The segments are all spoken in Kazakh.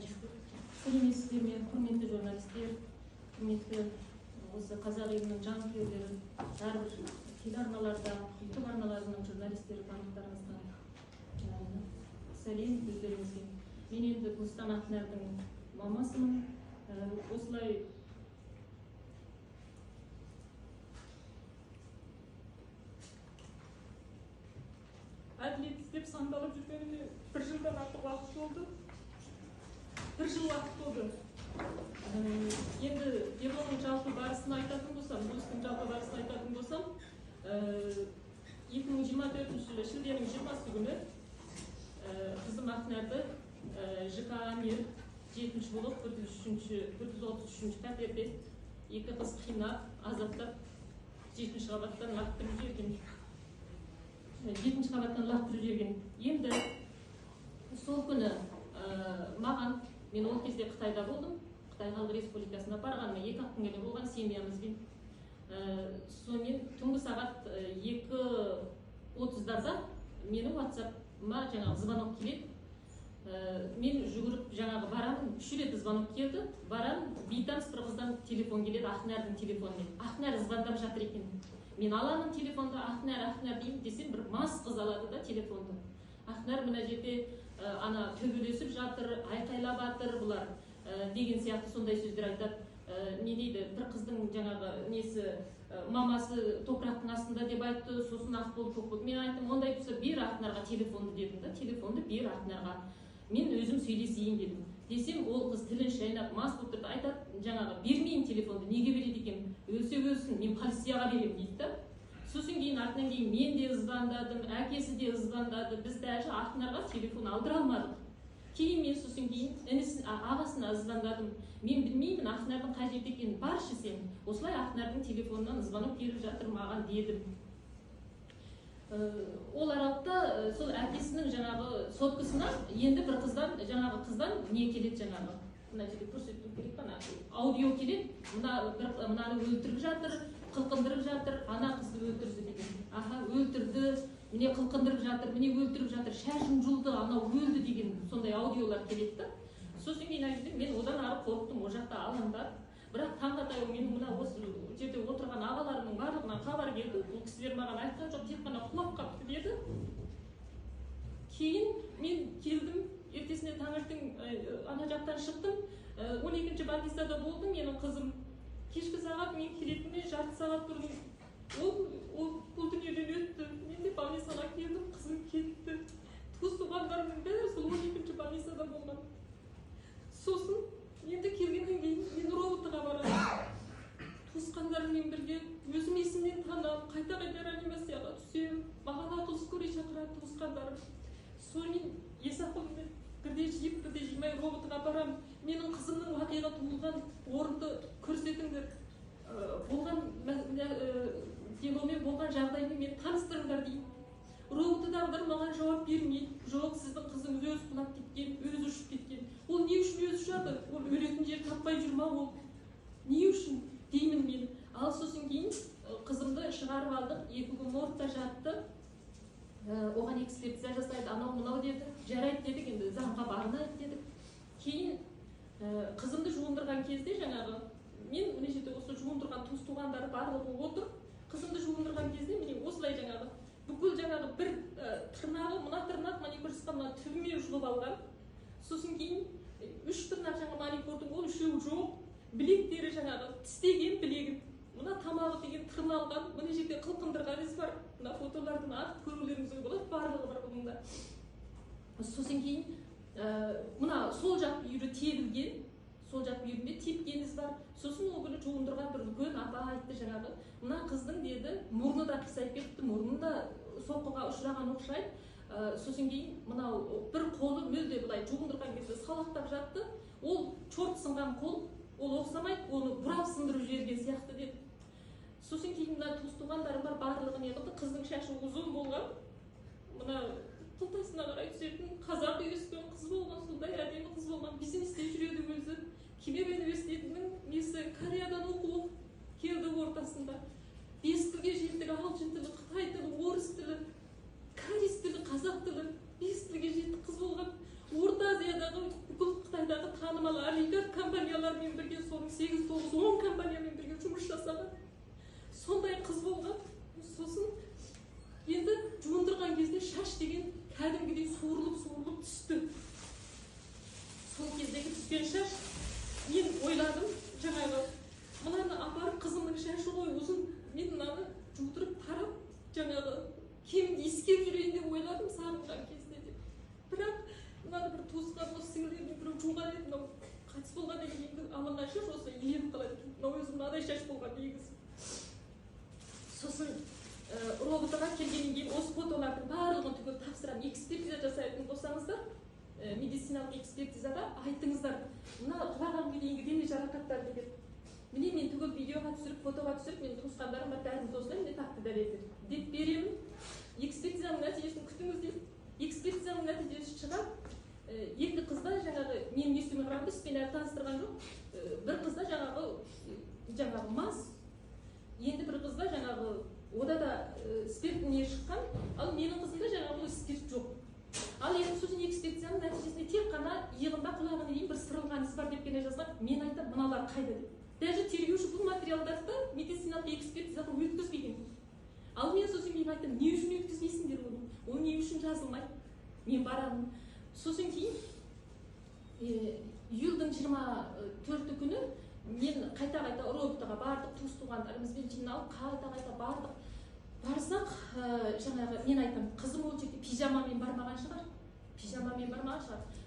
Сәлеметсіздер ме, құрметті журналистер, құрметті осы қазақ елінің жанкүйерлері, әрбір телеарналарда, YouTube арналарының журналистері барлықтарыңызға сәлем өздеріңізге. Мен енді Бустан Ақнардың мамасымын. Осылай әділет іздеп сандалып жүргеніме 1 жылдан артық уақыт болды. 1 жыл уақыт болды. Енді делоның жалпы барысын айтатын болсам, бұл істің жалпы барысын айтатын болсам, 2024 жылы шілденің 20 күні қызым Ақнарды ЖК Амир 7-ші блок 133-ші пәтерде 2 қыз қинап, азаптап 7-ші қабаттан лақтырып жіберген. 7-ші қабаттан лақтырып жіберген. Енді сол күні маған, мен ол кезде Қытайда болдым, Қытай Халық Республикасына барғаныма 2 күнге болған семьямызбен. Сонымен түнгі сағат 2:30-дарда менің WhatsApp-ма жаңағы звонок келеді. Мен жүгіріп жаңағы барамын, 3 рет звонок келді. Барам, бейтаныс бір қыздан телефон келеді, Ақнардың телефонымен. Ақнар звондап жатыр екен. Мен аламын телефонды, Ақнар деймін десем, бір мас қыз алады да телефонды. Ақнар мына жерде ана төбелесіп жатыр, айқайлап жатыр бұлар деген сияқты сондай сөздер айтады. Не дейді, бір қыздың жаңағы несі мамасы топырақтың астында деп айтты, сосын ақ болды, көк болды. Мен айттым, ондай болса бер Ақнарға телефонды дедім да, телефонды бер Ақнарға. Мен өзім сөйлесейін дедім. Десем, ол қыз тілін шайнап, мас болып тұрды, айтады, жаңағы бермеймін телефонды, неге береді екен? Өлсе өлсін, мен полицияға беремін дейді да. Сосын кейін артынан кейін мен де звондадым, әкесі де звондады, біз даже Ақнарға телефон алдыра алмадық. Кейін мен сосын кейін ағасына звондадым. Мен білмеймін Ақнардың қай жерде екенін, баршы сен. Осылай Ақнардың телефонынан звонок келіп жатыр маған дедім. Ол аралықта сол әкесінің жаңағы соткасына енді бір қыздан, жаңағы қыздан не келеді жаңағы. Мына жерде көрсету керек қана. Аудио келеді, мынаны өлтіріп жатыр, қылқындырып жатыр, ана қызды өлтірді деген. Аха, өлтірді, міне қылқындырып жатыр, міне өлтіріп жатыр, шашын жұлды, анау өлді деген сондай аудиолар келеді. Сосын мен одан ары қорықтым, о жақта алаңдап. Бірақ таңға таяу менің мына осы жерде отырған ағаларымның барлығынан хабар келді. Бұл кісілер маған айтқан жоқ, тек қана құлап қапты деді. Кейін мен келдім, ертесіне таңертең ана жақтан шықтым. 12-ші больницада болды менің қызым. Кешкі сағат мен келетініне жарты сағат бұрын ол бұл дүниеден өтті. Мен де больницаға келдім, қызым кетті. Туыс-туғандарымның бәрі сол 12-ші больницада болған. Сосын енді келгеннен кейін мен роботыға барамын. Туысқандарыммен бірге өзім есімнен танып, қайта-қайта реанимацияға түсем. Маған ақыл скорый шақырады туысқандарым. Сонымен ес-ақылымды бірде жиып, бірде жимай роботыға барамын. Менің қызымның уақиға туылған орынды көрсетіңдер. Болған деломен болған жағдаймен мен таныстырыңдар деймін. Роботыдағылар маған жауап бермейді. Жоқ, сіздің қызыңыз өз құлап кеткен, өз ұшып кеткен. Ол не үшін өз ұшады? Ол өлетін жер таппай жүрма ол. Не үшін деймін мен. Ал сосын кейін қызымды шығарып алдық, 2 күн моргта жатты. Оған экспертиза жасайды, анау мынау деді. Жарайды дедік, енді заңға бағынайық дедік. Кейін қызымды жуындырған кезде жаңағы мен мына жерде осы жуындырған туыс-туғандары барлығы отыр. Қызымды жуындырған кезде міне осылай жаңағы бүкіл жаңағы бір тырнағы, мына тырнақ маникюрсқа мына түбімен жұлып алған. Сосын кейін 3 тырнақ жаңа маникюрдің ол 3-еуі жоқ. Білектері жаңағы тістеген білегін. Мына тамағы деген тырналған, мына жерде қылқындырған із бар. Мына фотолардың артып көрулеріңізге болады, барлығы бар бұнда. Сосын кейін мына сол жақ бүйірі тебілген. Сол жақ бүйірінде тепкен із бар. Сосын ол күні жуындырған бір үлкен апа айтты жаңағы. Мына қыздың деді, мұрны да қисайып кетті, мұрны да соққыға ұшыраған ұқсайды. Сосын кейін мынау бір қолы мүлде былай жуындырған кезде салақтап жатты. Ол чорт сынған қол, ол оқсамайды, оны бұрап сындырып жіберген сияқты деді. Сосын кейін мына туыс-туғандарым бар, барлығы не қылды, қыздың шашы ұзын болған. Мына қылтасына қарай түсетін қазақ өскен қыз болған, сондай әдемі қыз болған, бизнесте жүреді өзі. Кеме университетінің несі Кореядан оқу келді ортасында. 5 тілге жетті, ағылшын тілі, Қытай тілі, орыс тілі, корей тілі, қазақ тілі, 5 тілге жетті қыз болған. Орта Азиядағы бүкіл Қытайдағы компаниялармен бірге, соның 8-9-10 компаниямен бірге жұмыс жасаған. Сондай қыз болған. Сосын енді жуындырған кезде шаш деген кәдімгідей суырылып түсті. Сол кездегі түскен шаш, мен ойладым, жаңағы мынаны апарып қызымның шашы ғой ұзын, мен мынаны жудырып тарап, жаңағы кемінде иіскеп жүрейін деп ойладым сағынған кезде деп. Бірақ мынаны бір туысқан осы сіңілдеріне біреу жуған еді, мынау қайтыс болғаннан кейін алынған шаш осы иленіп қалады. Мынау өзі мынадай шаш болған негізі. Сосын роботқа келгеннен кейін осы фотолардың барлығын түгел тапсырамын. Экспертиза жасайтын болсаңыздар, медициналық экспертизада айтыңыздар, мына құлағанға дейінгі дене жарақаттар деген. Міне мен түгел видеоға түсіріп, фотоға түсіріп, мен туысқандарым бар, бәріміз осылай, міне тапты дәлелдер деп беремін. Экспертизаның нәтижесін күтіңіздер. Экспертизаның нәтижесі шығады. Екі қызда жаңағы менің естуіме қарағанда іспен әлі таныстырған жоқ. Бір қызда жаңағы мас, енді бір қызда жаңағы ода да спирт не шыққан, ал менің қызымда жаңағы спирт жоқ. Ал енді сосын экспертизаның нәтижесінде тек қана иығында құлағына дейін бір сырылған із бар деп қана жазған. Мен айтам, мыналар қайда деп. Даже тергеуші бұл материалдарды медициналық экспертизаға өткізбеген. Ал мен сосын мен айтам, не үшін өткізбейсіңдер оны? Ол не үшін жазылмайды? Мен барамын. Сосын кейін июльдің 24 күні мен қайта-қайта роботаға бардық, туыс-туғандарымызбен жиналып, қайта-қайта бардық. Барсақ, жаңағы мен айтам, қызым ол жерде пижамамен бармаған шығар.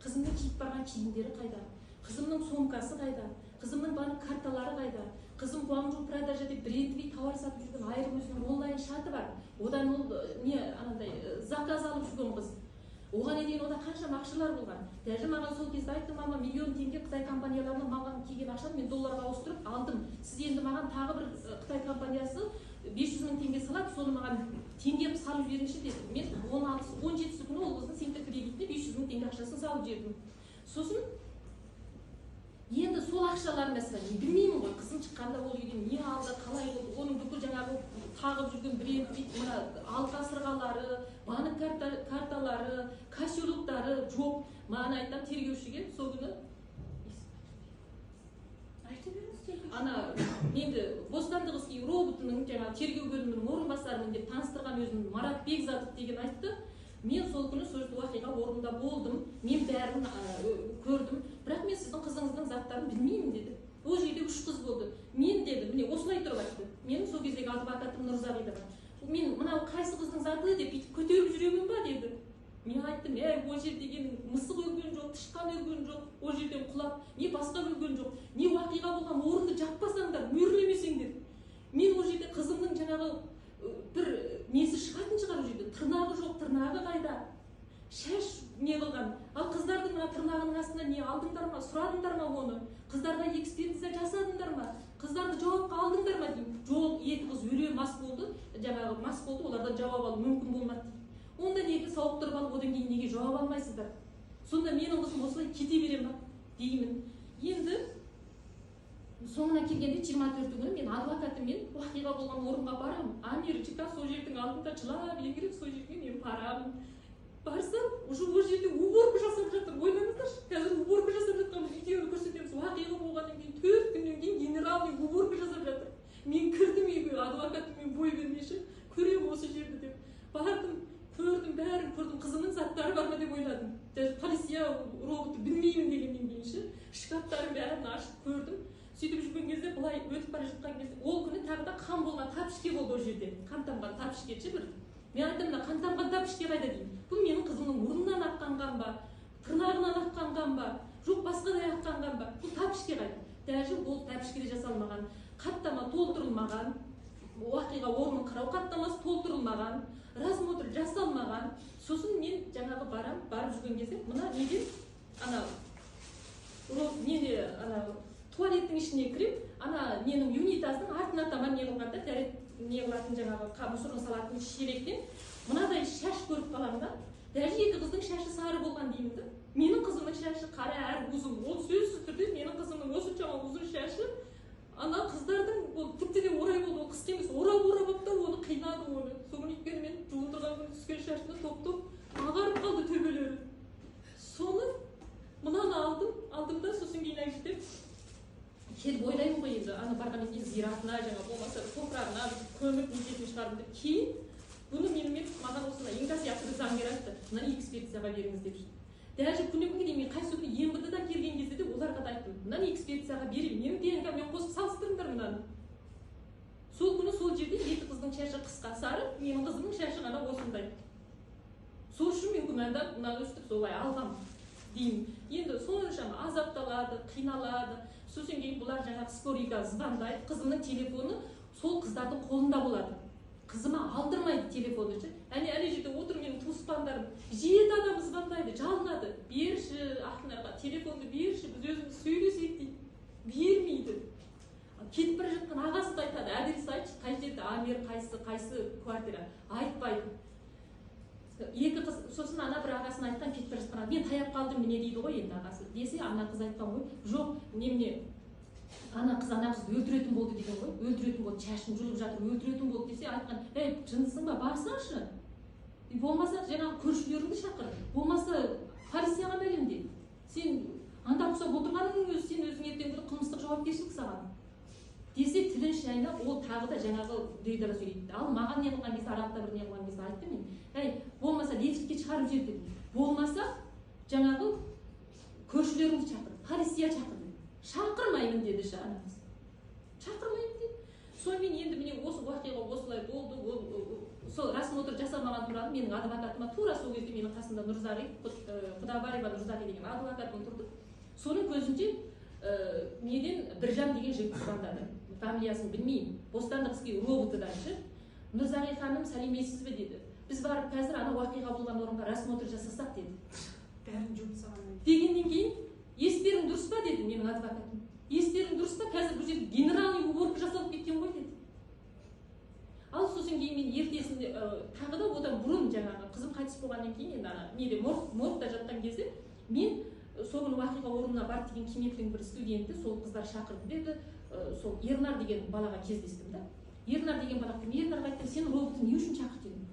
Қызымның киіп барған киімдері қайда? Қызымның сомкасы қайда? Қызымның банк карталары қайда? Қызым Guangzhou продажа деп брендовый тауар сатып жүрген айрым өзінің онлайн шаты бар. Одан ол заказ алып жүрген қыз. Оған дейін ода қаншама ақшалар болған. Даже маған сол кезде айтты, мама, миллион теңге Қытай компанияларынан маған келген ақшаны мен долларға ауыстырып алдым. Сіз енді маған тағы бір Қытай компаниясы 500 мың теңге салады, соны маған теңгем салып жіберіңізші деді. Мен 17 күні ол қыздың Центр кредитіне 500 мың теңге ақшасын салып жібердім. Сосын енді сол ақшалар мәселе, мен білмеймін ғой, қызым шыққанда ол үйден не алды, қалай болды, оның бүкіл жаңағы тағып жүрген бренд, алқа сырғалары, банк карталары, кошелектары жоқ. Маған айтам, тергеушіге сол күні енді бостандық іске роботының жаңағы тергеу бөлімінің орынбасарымын деп таныстырған өзін Марат Бекзатов деген айтты. Мен сол күні сол уақиға орнында болдым, мен бәрін көрдім, бірақ мен сіздің қызыңыздың заттарын білмеймін деді. Ол жерде 3 қыз болды. Мен деді, міне осылай тұрып айтты. Менің сол кездегі адвокатым Нұрзағида бар. Мен мынау қайсы қыздың заты деп көтеріп жүрегім ба деді. Мен айттым, ол жердегі мысық өлген жоқ, тышқан өлген жоқ, ол жерден құлап, не басқа өлген жоқ, не уақиға болған орынды жаппасаңдар, мөрлемесеңдер. Мен ол жерде қызымның жаңағы бір несі шығатын шығар, ол жерде тырнағы жоқ, тырнағы қайда, шаш не қылған. Ал қыздардың тырнағының астына не алдыңдар ма, сұрадыңдар ма оны, қыздарға экспертиза жасадыңдар ма, қыздарды жауапқа алдыңдар ма деймін. Жоқ, екі қыз өле мас болды, жаңағы мас болды, олардан жауап алу мүмкін болмады дейді. Онда неге сауықтырып алып, одан кейін неге жауап алмайсыздар? Сонда менің қызым осылай кете берем ба деймін. Енді соңына келгенде 24 күні мен адвокатыммен уақиға болған орынға барамын. Америка сол жердің алдында жылап еңіреп сол жерге мен барамын. Барсам, уже ол жерде уборка жасап жатыр. Ойлаңыздаршы, қазір уборка жасап жатқан видеоны көрсетеміз. Уақиға болғаннан кейін 4 күннен кейін генералный уборка жасап жатыр. Мен кірдім үйге, адвокатыммен бой бермеші, көрем осы жерді деп. Бардым, көрдім, бәрін көрдім, қызымның заттары бар ма деп ойладым. Полиция роботы білмеймін дегеннен кейінші, шкаптарын бәрін ашып көрдім. Сөйтіп жүрген кезде, былай өтіп бара жатқан кезде, ол күні тағы да қан болған тапішке болды ол жерде. Қан тамған тапішкечі бір. Мен айттым, мына қан тамған тапішке қайда деймін. Бұл менің қызымның мұрнынан аққан қан ба, тырнағынан аққан қан ба, жоқ басқадай аққан қан ба. Бұл тапішке қайда. Даже ол тапішкеде жасалмаған, қаттама толтырылмаған, уақиға орнын қарау қаттамасы толтырылмаған, размотр жасалмаған. Сосын мен жаңағы барып жүрген кезде, мына неден туалеттің ішіне кіріп, ненің юнитасының артына таман не қылғанда, не қылатын жаңағы мұсырын салатын шелектен мынадай шаш көріп қаламын да. Даже екі қыздың шашы сары болған деймін да. Менің қызымның шашы қара әрі ұзын. Ол сөзсіз түрде менің қызымның осыншама ұзын шашы, қыздардың ол тіпті де орай болды, ол қысқа емес, орап апта оны қинады оны. Соны өйткені мен жуындырған күні түскен шашыны топ-топ ағарып қалды төбелері. Соны мынаны алдым да, сосын кейін әжетеп зиратына жаңа болмаса топырағына көміп несетін шығардым деп кейін бұны менімен маған осындай инга сияқты бір заңгер айтты, мынаны экспедицияға беріңіз деп. Даже күннен күнге дейін мен қайсы күні ЕМВД-дан келген кезде де оларға да айттым, мынаны экспедицияға берейін, менің ДНК-мен қосып салыстырыңдар мынаны. Сол күні сол жерде екі қыздың шашы қысқа сары, менің қызымның шашы ғана осындай. Сол үшін мен күмәндап мынаны өстіп солай алғам деймін. Енді соншама азапталады, қиналады. Сосын кейін бұлар жаңағы скорыйға звондайды, қызымның телефоны сол қыздардың қолында болады. Қызыма алдырмайды телефоны. Әне жерде отыр менің туысқандарым. 7 адам звондайды, жалынады. Берші, Ақнарға телефонды берші, біз өзіміз сөйлесейік дейді. Бермейді. Кетіп бара жатқан ағасы да айтады, адрес айтшы, қай жерде Амир, қайсы квартира, айтпайды. Екі қыз, сосын ана бір ағасын айтқан, кетіп бара жатқан, мен таяп қалдым міне дейді ғой енді ағасы. Десе, ана қыз айтқан ғой, жоқ, немене ана қызды өлтіретін болды деген ғой, өлтіретін болды, шашын жұлып жатыр, өлтіретін болды десе, айтқан, жындысың ба, барсаңшы. Болмаса жаңағы көршілеріңді шақыр, болмаса полицияға мәлімде. Сен анда ұқсап отырғаныңның өзі, сен өзің ертең күні қылмыстық жауапкершілік саған. Десе тілін шайнап, ол тағы да жаңағы рейдара сөйлейді. Ал маған не қылған кезде, арақта бір не қылған кезде айтты мен. Болмаса лифтке шығарып жібер дедім. Болмаса жаңағы көршілеріңді шақыр, полиция шақыр. Шақырмаймын деді анамыз. Шақырмаймын деді. Сонымен енді міне осы уақиға осылай болды. Сол рассмотр жасалмаған туралы менің адвокатыма тура сол кезде менің қасымда Нұрзағи, Құдабаева Нұрзағи деген адвокатым тұрды. Соның көзінше неден Біржан деген жігіт звондады. Фамилиясын білмеймін. Бостандық іске роботыдан ше. Нұрзағи ханым, сәлемдесіз бе деді. Біз барып қазір ана уақиға болған орынға рассмотр жасасақ деді. Бәрін жұмсаған. Дегеннен кейін естерің дұрыс па деді менің адвокатым. Естерің дұрыс па? Қазір бұл жерде генеральный уборка жасалып кеткен ғой деді. Ал сосын кейін мен ертесінде тағы да одан бұрын жаңағы қызым қайтыс болғаннан кейін енді неде моргта жатқан кезде мен сол күні уақиға орнына барып деген Кемектің бір студенті сол қыздар шақырды деді. Сол Ернар деген балаға кездестім да. Ернар деген балаға Ернарға айттым, сен роботты не үшін шақырдың дедім.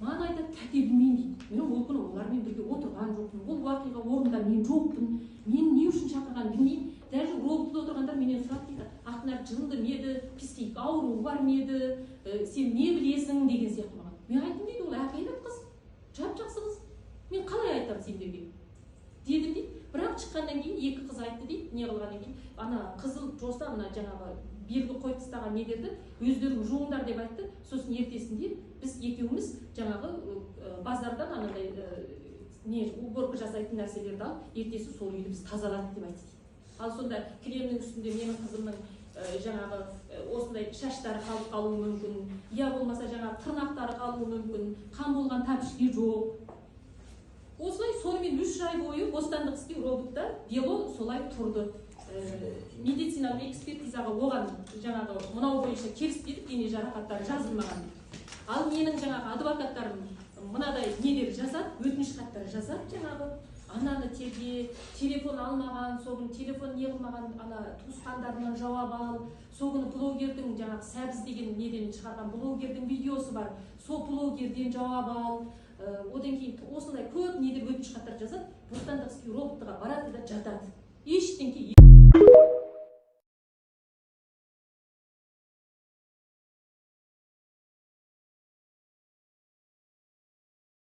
Маған айтады, тәте білмеймін дейді. Мен ол күні олармен бірге отырған жоқпын. Ол уақиға орнында мен жоқпын. Мен не үшін шақырғанын білмеймін. Даже роботта отырғандар менен сұрады дейді. Ақнар жынды ма еді, психикалық ауруы бар ма еді, сен не білесің деген сияқты маған. Мен айттым дейді, ол ақилат қыз, жап-жақсы қыз. Мен қалай айтамын сендерге? Дедім дейді. Бірақ шыққаннан кейін екі қыз айтты дейді, не қылғаннан кейін, ана қызыл жоса мына жаңағы белгі қойып тастаған недерді өздерің жуыңдар деп айтты. Сосын ертесінде біз екеуміз жаңағы базардан анандай уборка жасайтын нәрселерді алып, ертесі сол үйді біз тазаладық деп айтты. Ал сонда кілемнің үстінде менің қызымның жаңағы осындай шаштары қалып қалуы мүмкін, я болмаса жаңағы тырнақтары қалуы мүмкін, қан болған тәпішке жоқ. Осылай сонымен 3 ай бойы бостандық істеу роботта дело солай тұрды. Медициналық экспертизаға оған жаңағы мынау бойынша келіспедік, дене жарақаттары жазылмаған. Ал менің жаңағы адвокаттарым мынадай нелер жазады, өтініш хаттар жазады жаңағы. Ананы терге, телефон алмаған, соғын телефон не қылмаған, ана туысқандарынан жауап ал. Соғын блогердің жаңағы Сәбіз деген неден шығарған блогердің видеосы бар. Сол блогерден жауап ал. Одан кейін осындай көп недер өтініш хаттар жазады. Бостандық іске роботтыға барады да жатады. Ештеңке